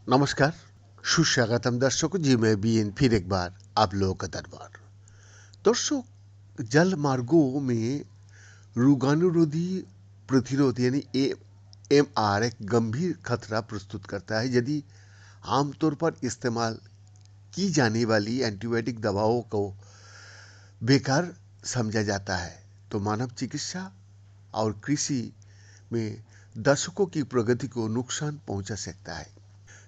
नमस्कार, सुस्वागतम दर्शकों जी। मैं बीएन फिर एक बार आप लोगों का दरबार। दर्शक, जल मार्गों में रोगाणुरोधी प्रतिरोध यानी एएमआर एक गंभीर खतरा प्रस्तुत करता है। यदि आमतौर पर इस्तेमाल की जाने वाली एंटीबायोटिक दवाओं को बेकार समझा जाता है तो मानव चिकित्सा और कृषि में दशकों की प्रगति को नुकसान पहुंचा सकता है।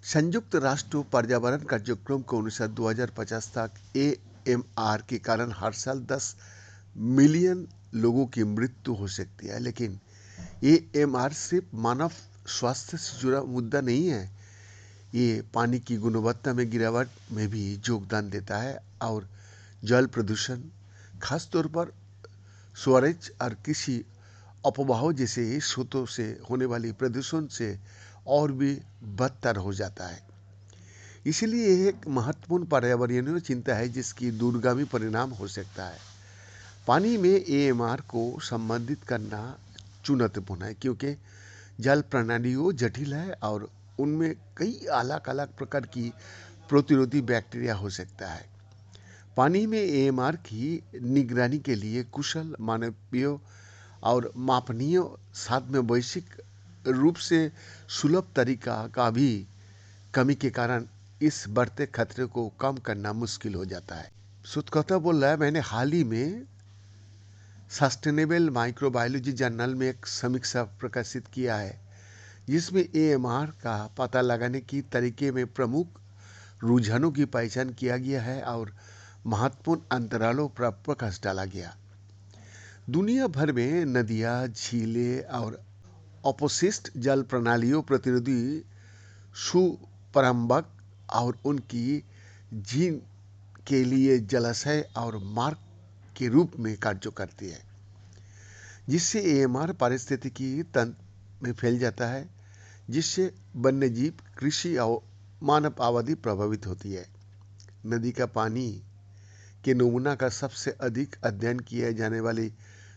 संयुक्त राष्ट्र पर्यावरण कार्यक्रम के अनुसार 2050 तक एएमआर के कारण हर साल 10 मिलियन लोगों की मृत्यु हो सकती है। लेकिन एएमआर सिर्फ मानव स्वास्थ्य से जुड़ा मुद्दा नहीं है, ये पानी की गुणवत्ता में गिरावट में भी योगदान देता है और जल प्रदूषण, खासतौर पर स्वरेज और कृषि अपवाहों जैसे स्रोतों से होने वाली प्रदूषण से और भी बदतर हो जाता है। इसलिए यह एक महत्वपूर्ण पर्यावरणीय चिंता है जिसकी दूरगामी परिणाम हो सकता है। पानी में एएमआर को संबंधित करना चुनौतीपूर्ण है क्योंकि जल प्रणालियों जटिल है और उनमें कई अलग अलग प्रकार की प्रतिरोधी बैक्टीरिया हो सकता है। पानी में एएमआर की निगरानी के लिए कुशल, मानवीय और मापनीय, साथ में वैश्विक रूप से सुलभ तरीका का भी कमी के कारण इस बढ़ते खतरे को कम करना मुश्किल हो जाता है। शोधकर्ता बोल रहा है, मैंने हाल ही में सस्टेनेबल माइक्रोबायोलॉजी जर्नल में एक समीक्षा प्रकाशित किया है जिसमें एएमआर का पता लगाने की तरीके में प्रमुख रुझानों की पहचान किया गया है और महत्वपूर्ण अंतरालों पर प्रकाश डाला गया। दुनिया भर में नदियाँ, झीलें और अपशिष्ट जल प्रणालियों प्रतिरोधी सुपरम्बक और उनकी जीन के लिए जलाशय और मार्ग के रूप में कार्य करती है, जिससे एएमआर पारिस्थितिकी तंत्र में फैल जाता है, जिससे वन्यजीव, कृषि और मानव आबादी प्रभावित होती है। नदी का पानी के नमूना का सबसे अधिक अध्ययन किया जाने वाली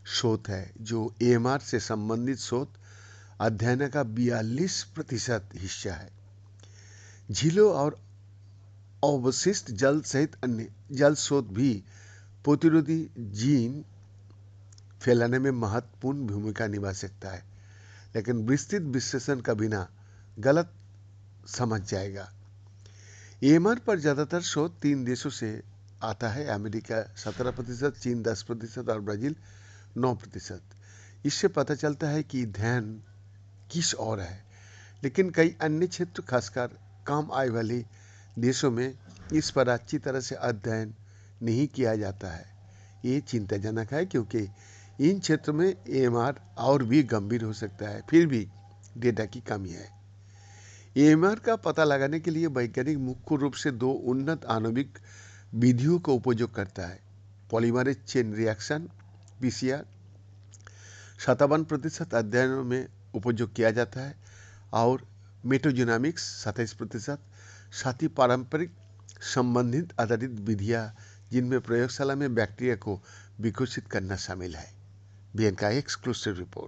स्रोत है, जो एएमआर से संबंधित स्रोत अध्ययन का 42% हिस्सा है। झीलों और अवशिष्ट जल सहित अन्य जल स्रोत भी प्रतिरोधी जीन फैलाने में महत्वपूर्ण भूमिका निभा सकता है, लेकिन विस्तृत विश्लेषण का बिना गलत समझ जाएगा। एएमआर पर ज़्यादातर स्रोत 3 देशों से आता है, अमेरिका 17%, चीन 10% और ब्राज़ील 9%। इससे पता चलता है कि ध्यान किस ओर है, लेकिन कई अन्य क्षेत्र, खासकर कम आय वाले देशों में इस पर अच्छी तरह से अध्ययन नहीं किया जाता है। ये चिंताजनक है क्योंकि इन क्षेत्रों में एएमआर और भी गंभीर हो सकता है, फिर भी डेटा की कमी है। एएमआर का पता लगाने के लिए वैज्ञानिक मुख्य रूप से 2 उन्नत आणविक विधियों का उपयोग करता है। पॉलीमरेज चेन रिएक्शन पीसीआर 57% अध्ययनों में उपयोग किया जाता है और मेटाजेनोमिक्स 27%, साथ ही पारंपरिक संबंधित आधारित विधियां जिनमें प्रयोगशाला में बैक्टीरिया को विकसित करना शामिल है। बीएन का एक्सक्लूसिव रिपोर्ट।